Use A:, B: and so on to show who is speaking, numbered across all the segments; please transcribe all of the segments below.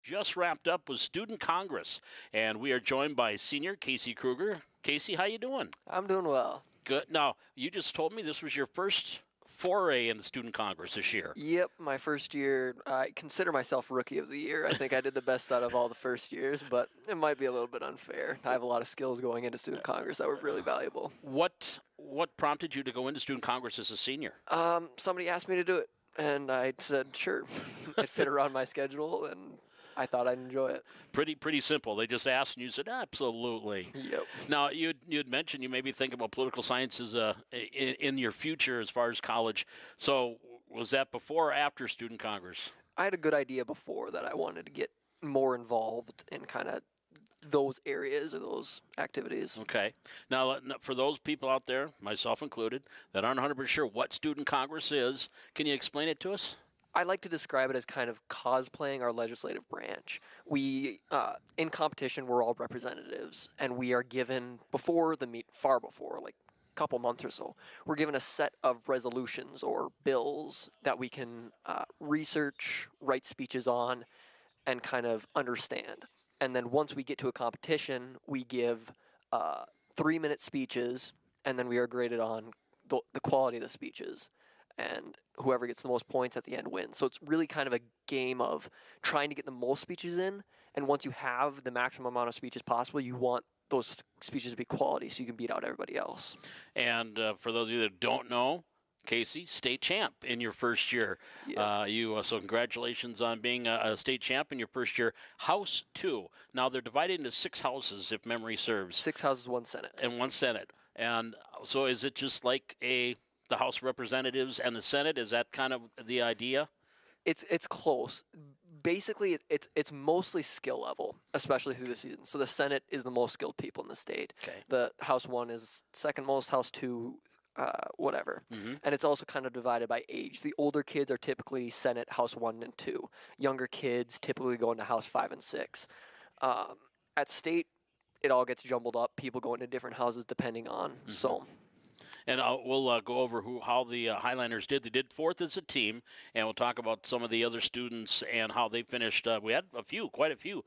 A: just wrapped up with Student Congress, and we are joined by Senior Casey Kruger. Casey, how you doing?
B: I'm doing well.
A: Good. Now, you just told me this was your first foray in the Student Congress this year.
B: Yep, my first year. I consider myself Rookie of the Year. I think I did the best out of all the first years, but it might be a little bit unfair. I have a lot of skills going into Student Congress that were really valuable.
A: What prompted you to go into Student Congress as a senior?
B: Somebody asked me to do it, and I said sure. It fit around my schedule, and I thought I'd enjoy it.
A: Pretty simple. They just asked, and you said, absolutely.
B: Yep.
A: Now, you'd mentioned you maybe think about political sciences in your future as far as college. So was that before or after Student Congress?
B: I had a good idea before that I wanted to get more involved in kind of those areas or those activities.
A: Okay. Now, for those people out there, myself included, that aren't 100% sure what Student Congress is, can you explain it to us?
B: I like to describe it as kind of cosplaying our legislative branch. We, in competition, we're all representatives, and we are given, far before, like a couple months or so, we're given a set of resolutions or bills that we can research, write speeches on, and kind of understand. And then once we get to a competition, we give 3-minute speeches, and then we are graded on the quality of the speeches. And whoever gets the most points at the end wins. So it's really kind of a game of trying to get the most speeches in, and once you have the maximum amount of speeches possible, you want those speeches to be quality so you can beat out everybody else.
A: And for those of you that don't know, Casey, state champ in your first year.
B: Yeah.
A: So congratulations on being a state champ in your first year. House 2. Now, they're divided into 6 houses, if memory serves.
B: 6 houses, 1 Senate.
A: And 1 Senate. And so is it just like the House of Representatives and the Senate? Is that kind of the idea?
B: It's close. Basically, it's mostly skill level, especially through the season. So the Senate is the most skilled people in the state.
A: Okay.
B: The House 1 is second most, House 2, whatever.
A: Mm-hmm.
B: And it's also kind of divided by age. The older kids are typically Senate, House 1 and 2. Younger kids typically go into House 5 and 6. At state, it all gets jumbled up. People go into different houses depending on.
A: Mm-hmm.
B: So.
A: And we'll go over how the Highlanders did. They did 4th as a team, and we'll talk about some of the other students and how they finished. We had quite a few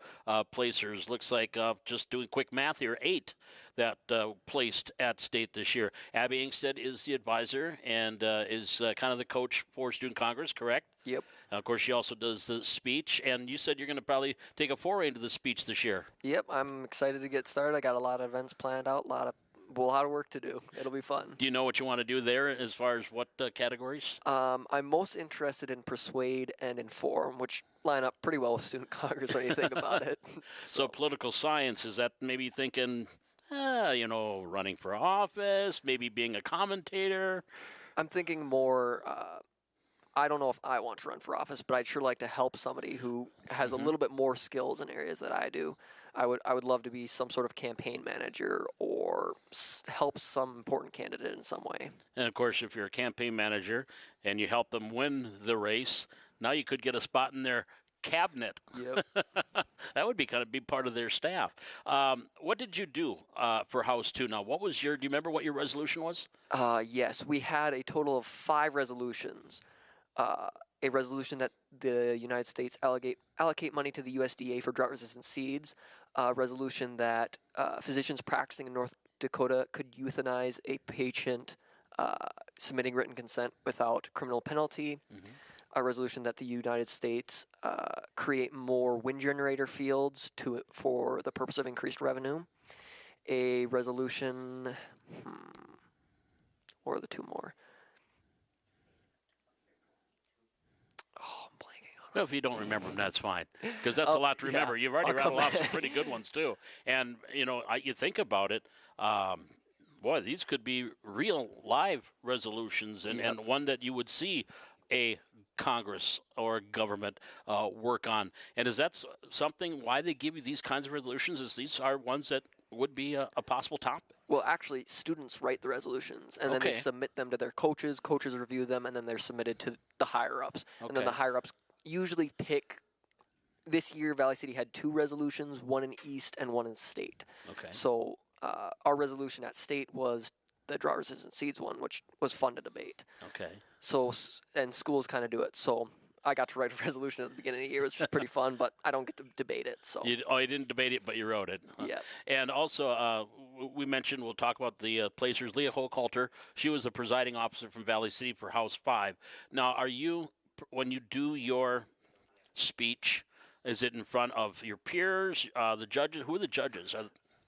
A: placers. Looks like, just doing quick math here, 8 that placed at state this year. Abby Ingstead is the advisor and is kind of the coach for Student Congress, correct?
B: Yep.
A: Of course, she also does the speech, and you said you're going to probably take a foray into the speech this year.
B: Yep, I'm excited to get started. I got a lot of events planned out, a lot of work to do. It'll be fun.
A: Do you know what you want to do there as far as what categories?
B: I'm most interested in persuade and inform, which line up pretty well with Student Congress when you think about it.
A: So political science, is that maybe thinking, running for office, maybe being a commentator?
B: I'm thinking more, I don't know if I want to run for office, but I'd sure like to help somebody who has a little bit more skills in areas that I do. I would love to be some sort of campaign manager or help some important candidate in some way.
A: And, of course, if you're a campaign manager and you help them win the race, now you could get a spot in their cabinet.
B: Yep.
A: That would be part of their staff. What did you do for House 2 now? Do you remember what your resolution was?
B: Yes, we had a total of 5 resolutions. A resolution that the United States allocate money to the USDA for drought-resistant seeds, a resolution that physicians practicing in North Dakota could euthanize a patient submitting written consent without criminal penalty, a resolution that the United States create more wind generator fields for the purpose of increased revenue, a resolution, or are the 2 more?
A: Well, if you don't remember them, that's fine, because that's a lot to remember.
B: Yeah.
A: You've already rattled off some pretty good ones, too. And, you think about it, these could be real live resolutions and one that you would see a Congress or government work on. And is that something, why they give you these kinds of resolutions, is these are ones that would be a possible topic?
B: Well, actually, students write the resolutions, and then they submit them to their coaches. Coaches review them, and then they're submitted to the higher-ups. And then the higher-ups usually pick. This year, Valley City had 2 resolutions, one in East and one in State.
A: Okay.
B: So our resolution at State was the drought-resistant seeds one, which was fun to debate.
A: Okay.
B: So, and schools kind of do it. So I got to write a resolution at the beginning of the year, which was pretty fun, but I don't get to debate it. So
A: You didn't debate it, but you wrote it.
B: yeah,
A: And also, we mentioned, we'll talk about the placers. Leah Holkalter, she was the presiding officer from Valley City for House 5. Now, when you do your speech, is it in front of your peers, the judges? Who are the judges?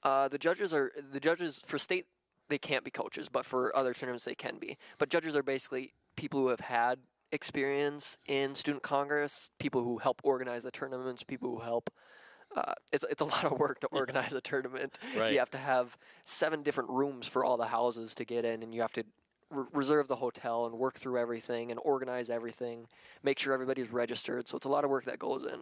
B: the judges for state. They can't be coaches, but for other tournaments they can be. But judges are basically people who have had experience in student congress, people who help organize the tournaments, people who help. It's a lot of work to organize a tournament.
A: Right.
B: You have to have 7 different rooms for all the houses to get in, and you have to reserve the hotel and work through everything and organize everything, make sure everybody's registered. So it's a lot of work that goes in.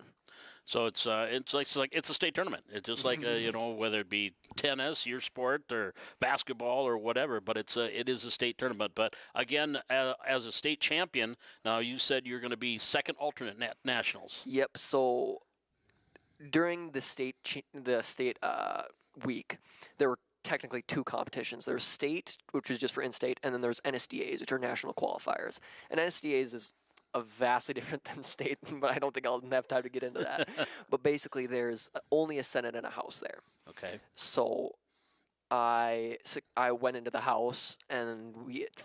A: So it's like it's a state tournament. It's just like whether it be tennis, your sport, or basketball or whatever. But it is a state tournament. But again, as a state champion, now you said you're going to be second alternate nationals.
B: Yep. So during the state week, there were technically 2 competitions. There's state, which is just for in-state, and then there's NSDAs, which are national qualifiers. And NSDAs is a vastly different than state, but I don't think I'll have time to get into that. But basically, there's only a Senate and a House there.
A: Okay.
B: So I went into the House, and we had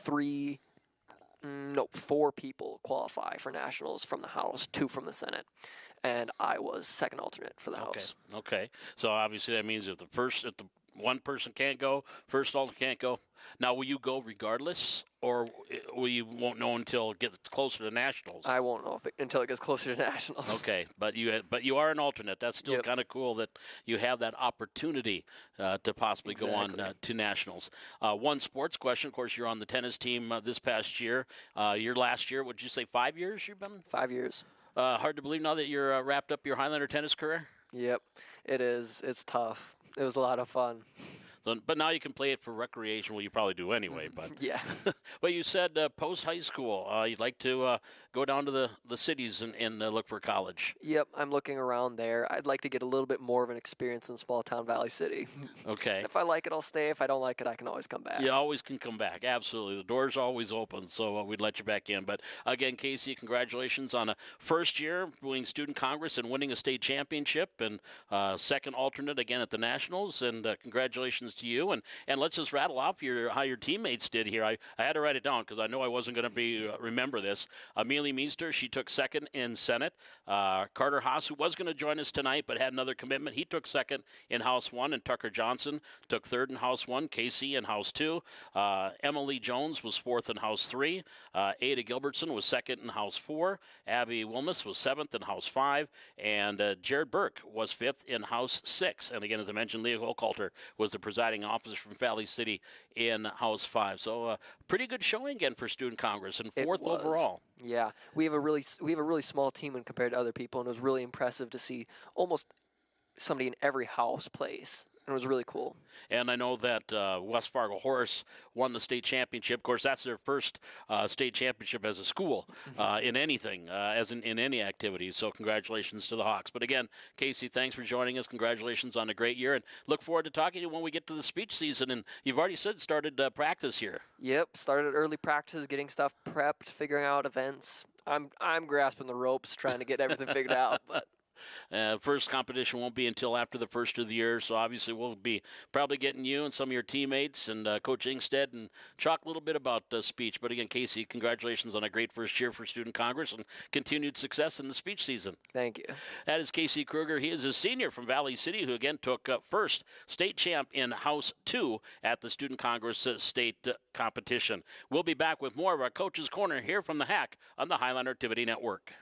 B: 4 people qualify for nationals from the House, 2 from the Senate. And I was second alternate for the House.
A: Okay. So obviously that means if the one person can't go, first alternate can't go. Now, will you go regardless, or will you won't know until it gets closer to nationals?
B: I won't know until it gets closer to nationals.
A: Okay, but you are an alternate. That's still kind of cool that you have that opportunity to possibly go on to nationals. One sports question. Of course, you're on the tennis team this past year. Your last year, would you say 5 years you've been?
B: 5 years.
A: Hard to believe now that you're wrapped up your Highlander tennis career?
B: Yep, it is. It's tough. It was a lot of fun.
A: So, but now you can play it for recreation. Well, you probably do anyway. But
B: yeah.
A: But you said post high school, you'd like to go down to the cities and look for college.
B: Yep, I'm looking around there. I'd like to get a little bit more of an experience in small town Valley City.
A: Okay.
B: If I like it, I'll stay. If I don't like it, I can always come back.
A: You always can come back. Absolutely. The door's always open, so we'd let you back in. But again, Casey, congratulations on a first year doing Student Congress and winning a state championship, and second alternate again at the Nationals. And congratulations to you. And let's just rattle off how your teammates did here. I had to write it down because I know I wasn't going to remember this. Amelie Meester, she took second in Senate. Carter Haas, who was going to join us tonight but had another commitment, he took second in House 1. And Tucker Johnson took third in House 1. Casey in House 2. Emily Jones was fourth in House 3. Ada Gilbertson was second in House 4. Abby Wilmus was seventh in House 5. And Jared Burke was fifth in House 6. And again, as I mentioned, Leah Holkalter was the presiding officer from Valley City in House 5. So pretty good showing again for Student Congress, and fourth overall.
B: Yeah, we have a really small team when compared to other people, and it was really impressive to see almost somebody in every house place. It was really cool.
A: And I know that West Fargo Horse won the state championship. Of course, that's their first state championship as a school in anything, as in any activity. So congratulations to the Hawks. But again, Casey, thanks for joining us. Congratulations on a great year. And look forward to talking to you when we get to the speech season. And you've already said started practice here.
B: Yep, started early practice, getting stuff prepped, figuring out events. I'm grasping the ropes, trying to get everything figured out, but...
A: First competition won't be until after the first of the year, so obviously we'll be probably getting you and some of your teammates and Coach Ingstead and talk a little bit about speech. But again, Casey, congratulations on a great first year for Student Congress and continued success in the speech season.
B: Thank you.
A: That is Casey Kruger. He is a senior from Valley City who again took first state champ in House 2 at the Student Congress state competition. We'll be back with more of our Coach's Corner here from the Hack on the Highlander Activity Network.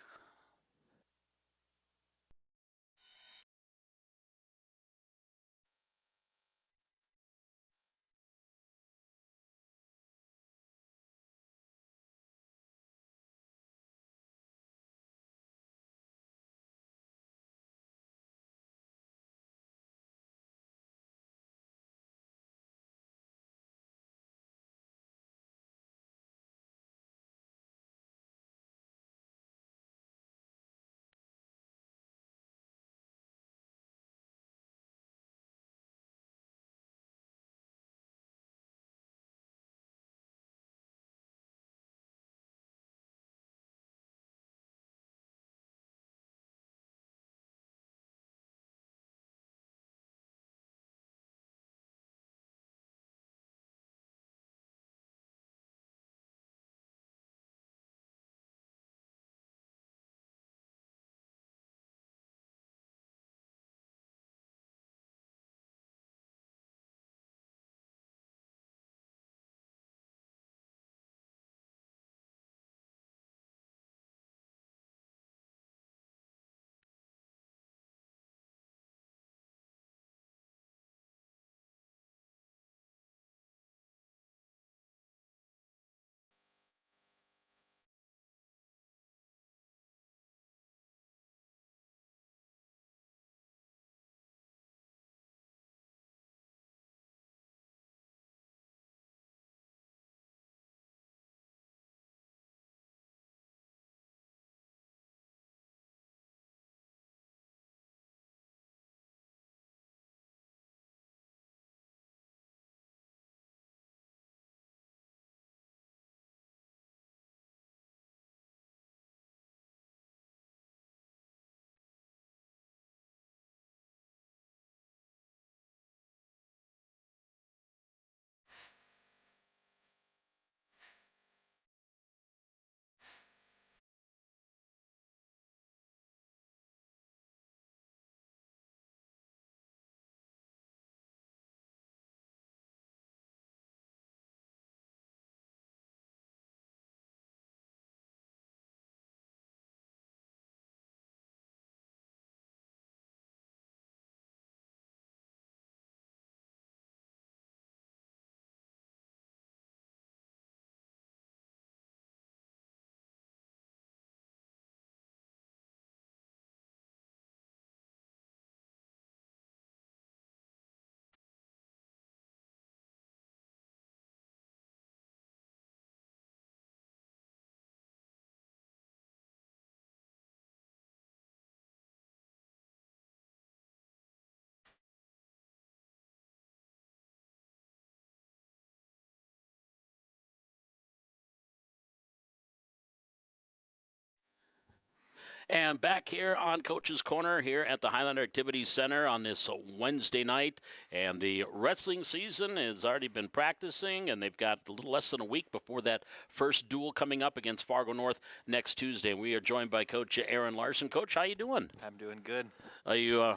A: And back here on Coach's Corner here at the Highlander Activities Center on this Wednesday night. And the wrestling season has already been practicing, and they've got a little less than a week before that first duel coming up against Fargo North next Tuesday. And we are joined by Coach Aaron Larson. Coach, how you doing?
C: I'm doing good.
A: Are you?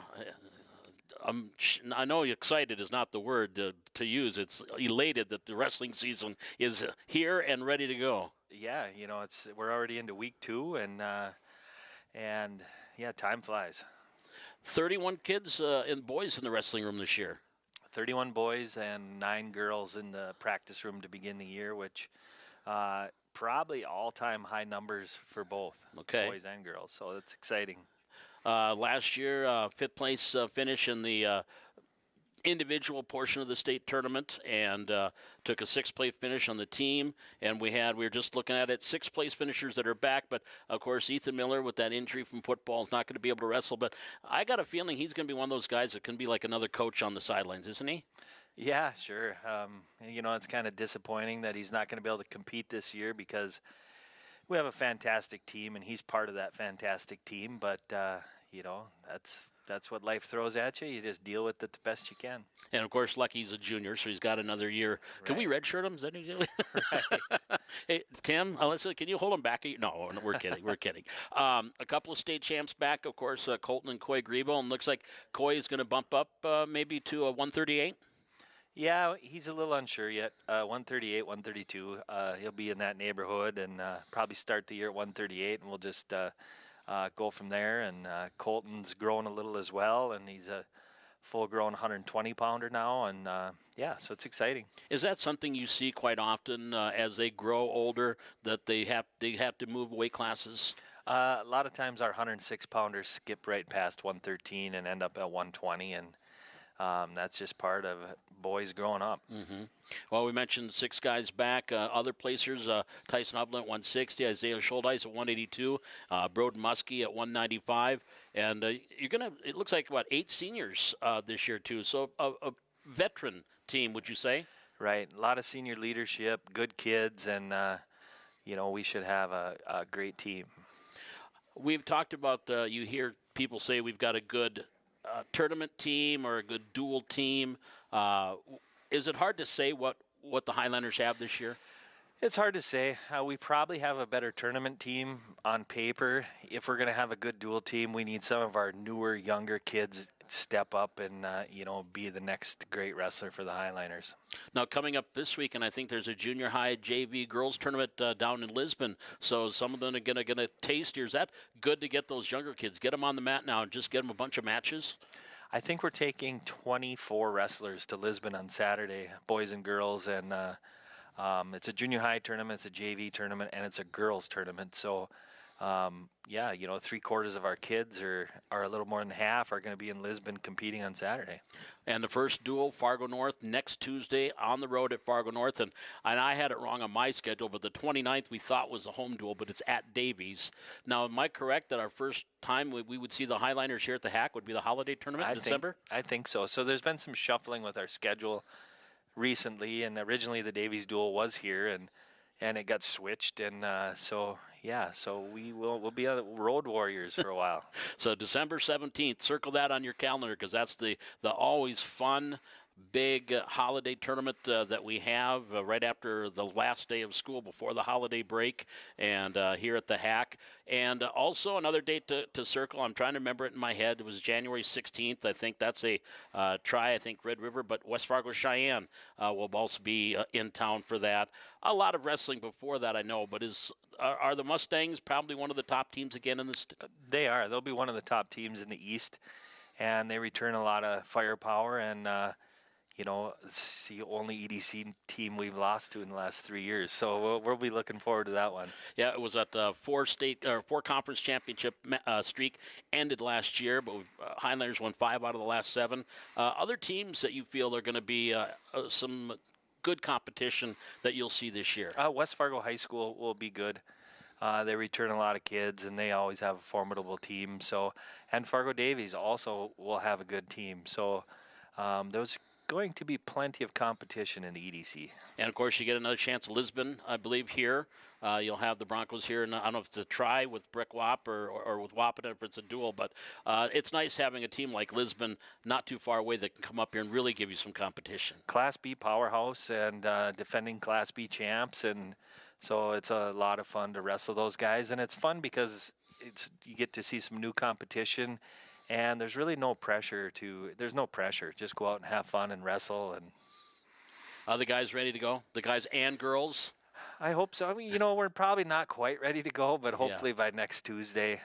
A: I know excited is not the word to use. It's elated that the wrestling season is here and ready to go.
C: Yeah, we're already into week 2, and yeah, time flies.
A: 31 kids and boys in the wrestling room this year.
C: 31 boys and 9 girls in the practice room to begin the year, which probably all-time high numbers for both boys and girls. So that's exciting.
A: Last year, fifth place finish in the individual portion of the state tournament, and took a sixth place finish on the team. And we were just looking at it, sixth place finishers that are back. But of course, Ethan Miller with that injury from football is not going to be able to wrestle. But I got a feeling he's going to be one of those guys that can be like another coach on the sidelines, isn't he?
C: Yeah, sure. It's kind of disappointing that he's not going to be able to compete this year because we have a fantastic team, and he's part of that fantastic team. But that's what life throws at you. You just deal with it the best you can.
A: And, of course, Lucky's a junior, so he's got another year. Right. Can we redshirt him? Is that right. Hey, Tim, can you hold him back? No, we're kidding. We're kidding. A couple of state champs back, of course, Colton and Coy Grebo. And looks like Coy is going to bump up maybe to 138.
C: Yeah, he's a little unsure yet. 138, 132. He'll be in that neighborhood and probably start the year at 138, and we'll just go from there. And Colton's grown a little as well, and he's a full-grown 120-pounder now. And, so it's exciting.
A: Is that something you see quite often as they grow older, that they have to move weight classes?
C: A lot of times our 106-pounders skip right past 113 and end up at 120, and that's just part of boys growing up.
A: Mm-hmm. Well, we mentioned 6 guys back. Other placers, Tyson Hovland at 160, Isaiah Schuldeis at 182, Broden Muskie at 195. And it looks like, 8 seniors this year, too. So a veteran team, would you say?
C: Right. A lot of senior leadership, good kids, and, we should have a great team.
A: We've talked about, you hear people say we've got a good tournament team or a good dual team. Is it hard to say what the Highlanders have this year?
C: It's hard to say. We probably have a better tournament team on paper. If we're going to have a good dual team, we need some of our newer, younger kids step up and be the next great wrestler for the Highlanders.
A: Now, coming up this week, and I think there's a junior high JV girls tournament down in Lisbon, so some of them are going to taste here. Is that good to get those younger kids, get them on the mat now and just get them a bunch of matches?
C: I think we're taking 24 wrestlers to Lisbon on Saturday, boys and girls, and it's a junior high tournament, it's a JV tournament, and it's a girls tournament. So, 3/4 of our kids, or a little more than half, are going to be in Lisbon competing on Saturday.
A: And the first duel, Fargo North, next Tuesday on the road at Fargo North. And I had it wrong on my schedule, but the 29th we thought was a home duel, but it's at Davies. Now, am I correct that our first time we would see the Highlanders here at the Hack would be the holiday tournament in December?
C: I think so. So there's been some shuffling with our schedule recently, and originally the Davies duel was here, and it got switched, and so we'll be road warriors for a while.
A: So December 17th, circle that on your calendar, because that's the always fun big holiday tournament that we have right after the last day of school before the holiday break, and here at the Hack. And also another date to circle, I'm trying to remember it in my head, it was January 16th. I think that's a I think Red River, but West Fargo Cheyenne will also be in town for that. A lot of wrestling before that, I know, but are the Mustangs probably one of the top teams again in this?
C: They are. They'll be one of the top teams in the East, and they return a lot of firepower, and it's the only EDC team we've lost to in the last 3 years. So we'll be looking forward to that one.
A: Yeah, it was at four conference championship streak ended last year, but Highlanders won 5 out of the last 7. Other teams that you feel are going to be some good competition that you'll see this year?
C: West Fargo High School will be good. They return a lot of kids, and they always have a formidable team. And Fargo Davies also will have a good team. So those going to be plenty of competition in the EDC.
A: And of course, you get another chance at Lisbon, I believe, here. You'll have the Broncos here, and I don't know if it's a try with Brick Wap or with Wapaton if it's a duel, but it's nice having a team like Lisbon not too far away that can come up here and really give you some competition.
C: Class B powerhouse and defending Class B champs, and so it's a lot of fun to wrestle those guys, and it's fun because you get to see some new competition, and there's really no pressure there's no pressure. Just go out and have fun and wrestle. And
A: Are the guys ready to go? The guys and girls?
C: I hope so. I mean, we're probably not quite ready to go, but hopefully by next Tuesday,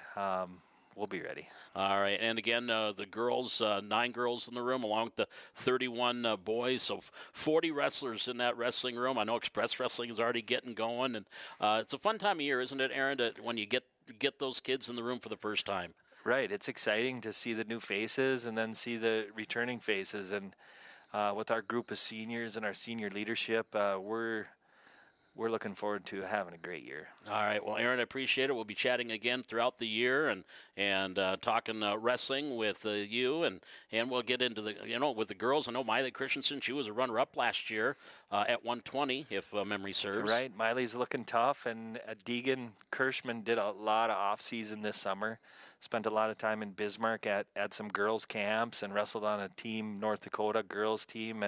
C: we'll be ready.
A: All right. And again, the girls, 9 girls in the room, along with the 31 boys. So 40 wrestlers in that wrestling room. I know Express Wrestling is already getting going. And it's a fun time of year, isn't it, Aaron, when you get those kids in the room for the first time?
C: Right. It's exciting to see the new faces and then see the returning faces. And with our group of seniors and our senior leadership, we're looking forward to having a great year.
A: All right. Well, Aaron, I appreciate it. We'll be chatting again throughout the year and talking wrestling with you, and we'll get into with the girls. I know Miley Christensen, she was a runner-up last year at 120, if memory serves.
C: Right. Miley's looking tough, and Deegan Kirschman did a lot of off-season this summer. Spent a lot of time in Bismarck at some girls' camps and wrestled on a team, North Dakota girls team,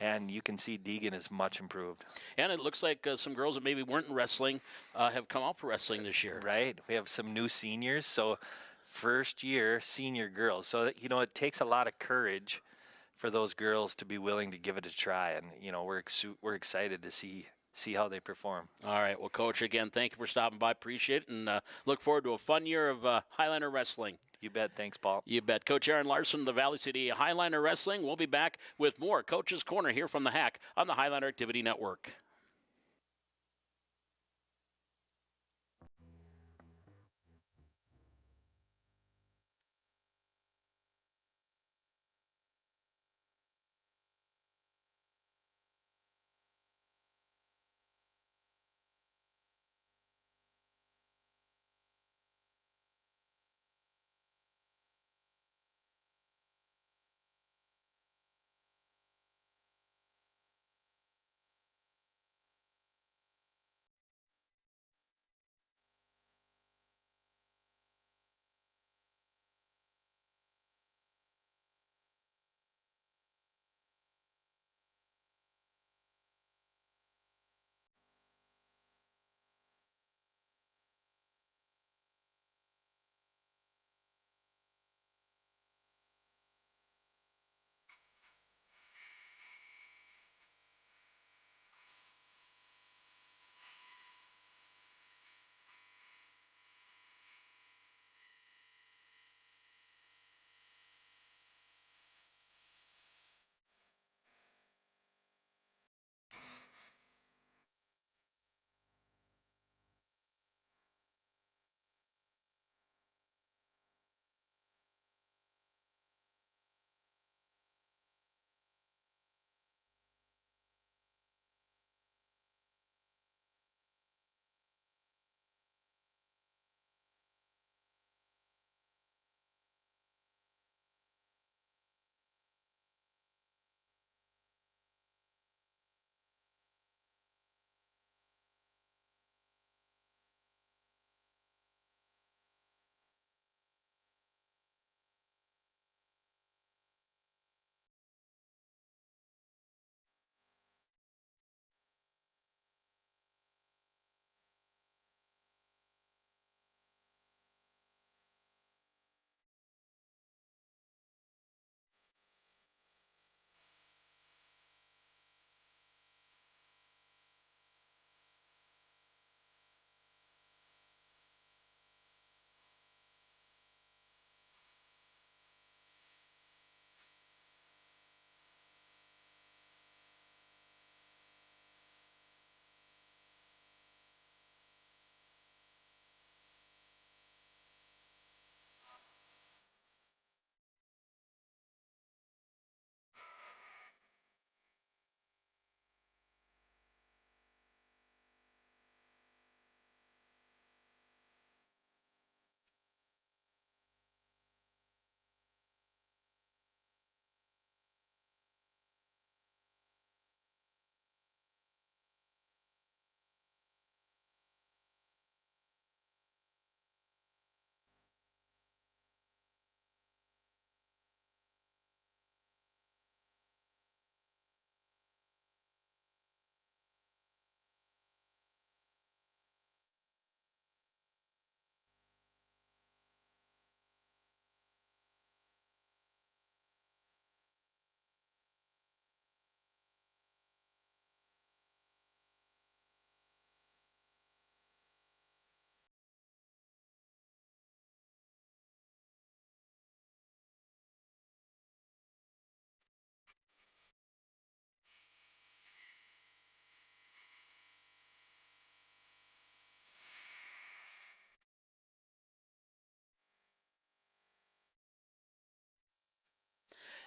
C: and you can see Deegan is much improved.
A: And it looks like some girls that maybe weren't in wrestling have come out for wrestling this year.
C: Right. We have some new seniors. So first year senior girls. So, it takes a lot of courage for those girls to be willing to give it a try. And, we're excited to see how they perform.
A: All right. Well, Coach, again, thank you for stopping by. Appreciate it. And look forward to a fun year of Highliner Wrestling.
C: You bet. Thanks, Paul.
A: You bet. Coach Aaron Larson, the Valley City Highliner Wrestling. We'll be back with more Coach's Corner here from the Hack on the Highliner Activity Network.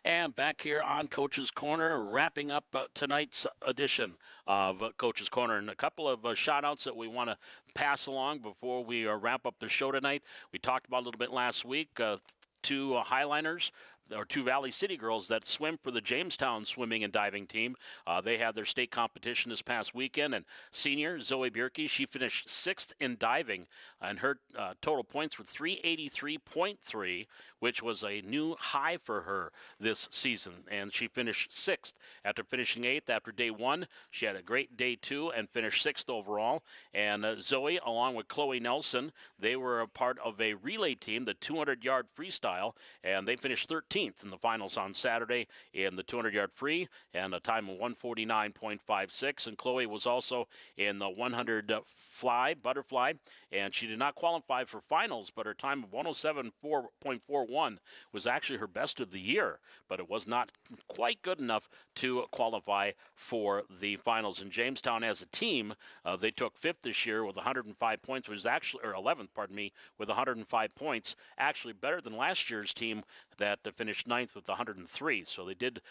A: And back here on Coach's Corner, wrapping up tonight's edition of Coach's Corner. And a couple of shout outs that we want to pass along before we wrap up the show tonight. We talked about a little bit last week. Two Highliners, or two Valley City girls that swim for the Jamestown swimming and diving team. They had their state competition this past weekend, and senior Zoe Bierke, she finished 6th in diving, and her total points were 383.3, which was a new high for her this season, and she finished 6th after finishing 8th after day 1. She had a great day 2 and finished 6th overall, and Zoe, along with Chloe Nelson, they were a part of a relay team, the 200-yard freestyle, and they finished 13th in the finals on Saturday in the 200-yard free, and a time of 149.56. And Chloe was also in the 100 butterfly, and she did not qualify for finals, but her time of 107.41 was actually her best of the year, but it was not quite good enough to qualify for the finals. In Jamestown, as a team, they took 5th this year with 105 points, which was actually, or 11th, pardon me, with 105 points, actually better than last year's team that finished 9th with 103. So they did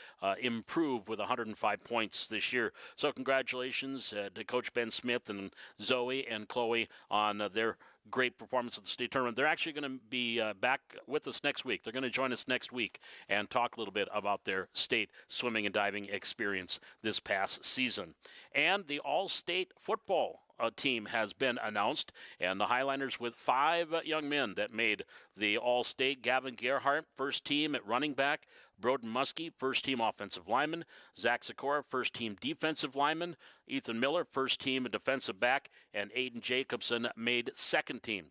A: improve with 105 points this year. So congratulations to Coach Ben Smith and Zoe and Chloe on their great performance at the state tournament. They're actually going to be back with us next week. They're going to join us next week and talk a little bit about their state swimming and diving experience this past season. And the all-state football team has been announced, and the Highliners with 5 young men that made the All-State. Gavin Gerhardt, first team at running back. Broden Muskie, first team offensive lineman. Zach Sikora, first team defensive lineman. Ethan Miller, first team defensive back. And Aiden Jacobson made second team.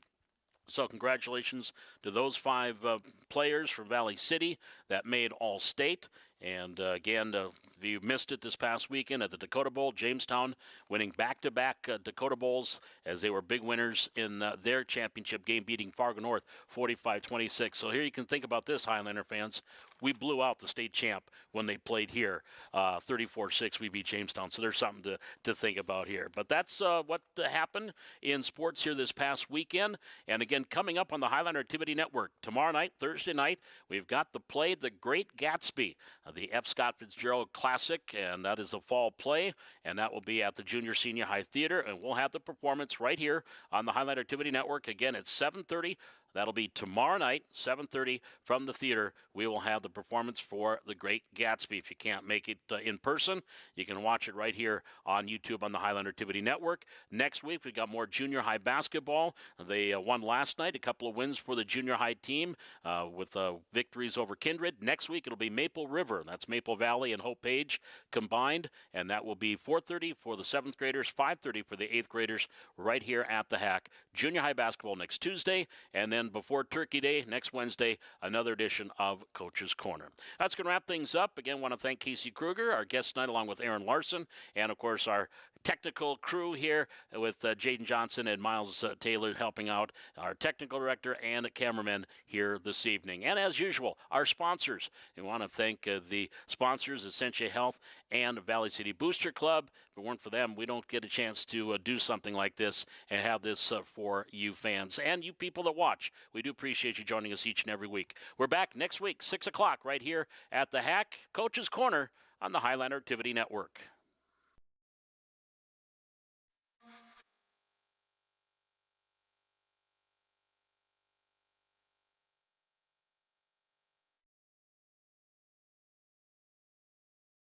A: So congratulations to those 5 players from Valley City that made All-State. And again, if you missed it this past weekend at the Dakota Bowl, Jamestown winning back-to-back Dakota Bowls as they were big winners in their championship game, beating Fargo North 45-26. So here you can think about this, Highlander fans. We blew out the state champ when they played here. 34-6, we beat Jamestown. So there's something to think about here. But that's what happened in sports here this past weekend. And again, coming up on the Highlander Activity Network tomorrow night, Thursday night, we've got the play, The Great Gatsby, the F. Scott Fitzgerald Classic, and that is a fall play, and that will be at the Junior Senior High Theater, and we'll have the performance right here on the Highlander Activity Network. Again, at 7:30. That'll be tomorrow night, 7:30 from the theater. We will have the performance for The Great Gatsby. If you can't make it in person, you can watch it right here on YouTube on the Highlander Activity Network. Next week, we've got more junior high basketball. They won last night, a couple of wins for the junior high team with victories over Kindred. Next week, it'll be Maple River. That's Maple Valley and Hope Page combined, and that will be 4:30 for the 7th graders, 5:30 for the 8th graders right here at the Hack. Junior high basketball next Tuesday, and then before Turkey Day, next Wednesday, another edition of Coach's Corner. That's going to wrap things up. Again, want to thank Casey Kruger, our guest tonight, along with Aaron Larson, and, of course, our technical crew here with Jaden Johnson and Miles Taylor helping out, our technical director and cameraman here this evening. And as usual, our sponsors. We want to thank the sponsors, Essentia Health and Valley City Booster Club. If it weren't for them, we don't get a chance to do something like this and have this for you fans and you people that watch. We do appreciate you joining us each and every week. We're back next week, 6 o'clock, right here at the Hack, Coach's Corner on the Highlander Activity Network.